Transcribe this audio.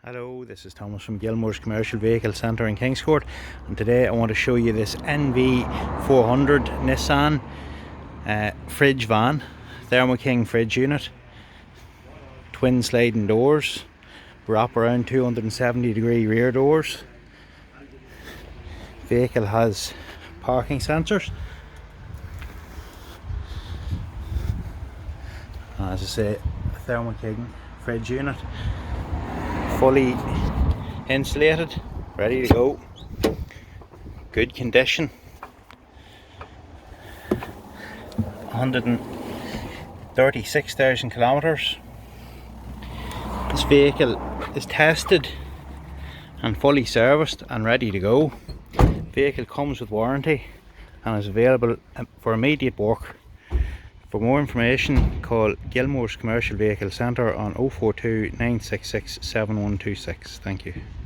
Hello, this is Thomas from Gilmore's Commercial Vehicle Centre in Kingscourt, and today I want to show you this NV 400 Nissan fridge van, Thermoking fridge unit, twin sliding doors, wrap around 270-degree rear doors. Vehicle has parking sensors. As I say, a Thermoking fridge unit, fully insulated, ready to go, good condition. 136,000 kilometers. This vehicle is tested and fully serviced and ready to go. Vehicle comes with warranty and is available for immediate work. For more information, call Gilmore's Commercial Vehicle Centre on 042 966 7126. Thank you.